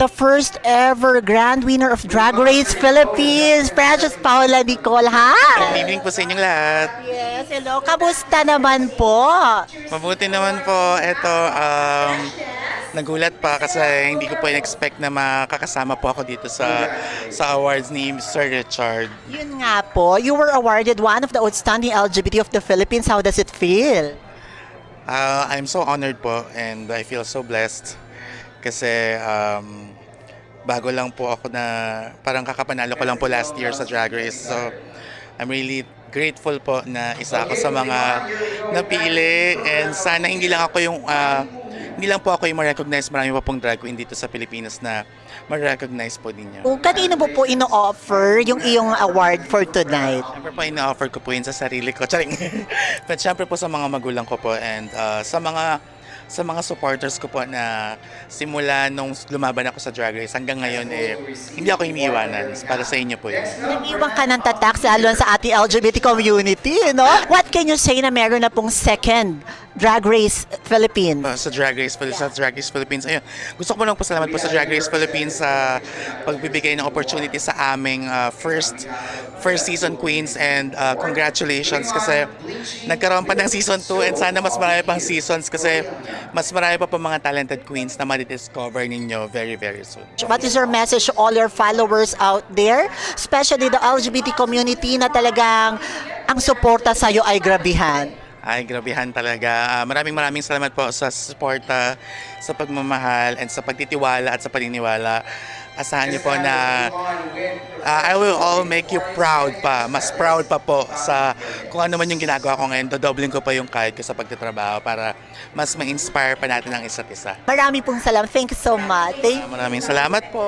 The first ever grand winner of Drag Race Philippines, Precious Paula Nicole, ha? Good evening po sa inyong lahat. Yes, hello. Kamusta naman po? Mabuti naman po. Ito, nagulat pa kasi hindi ko po in-expect na makakasama po ako dito sa awards ni Sir Richard. Yun nga po, you were awarded one of the outstanding LGBT of the Philippines. How does it feel? I'm so honored po and I feel so blessed kasi bago lang po ako na parang kakapanalo ko lang po last year sa Drag Race. So, I'm really grateful po na isa ako sa mga napili and sana hindi lang po ako yung ma-recognize. Marami pa pong drag queen dito sa Pilipinas na ma-recognize po ninyo. Kung kanino mo po ino-offer yung iyong award for tonight? Siyempre po ina-offer ko po yun sa sarili ko. Charing. But siyempre po sa mga magulang ko po and sa mga supporters ko po na simula nung lumaban ako sa Drag Race hanggang ngayon hindi ako iniiwanan. Para sa inyo po yun. Nag-iwan ka ng tatak lalo sa ating LGBT community, no? What can you say na meron na pong second Drag Race Philippines? Sa Drag Race Philippines. Ayun. Gusto ko po lang pasalamat po sa Drag Race Philippines sa pagbibigay ng opportunity sa aming first season queens and congratulations kasi nagkaroon pa ng season 2 and sana mas marami pang seasons kasi mas marami pa po mga talented queens na madidiscover ninyo very, very soon. What is your message to all your followers out there, especially the LGBT community na talagang ang suporta sa'yo ay grabihan? Ay, grabehan talaga. Maraming salamat po sa suporta, sa pagmamahal, and sa pagtitiwala at sa paniniwala. Asahan niyo po na I will all make you proud pa. Mas proud pa po sa kung ano man yung ginagawa ko ngayon. Dodoblin ko pa yung kahit ko sa pagtatrabaho para mas ma-inspire pa natin ang isa't isa. Marami pong salamat. Thank you so much. Maraming salamat po.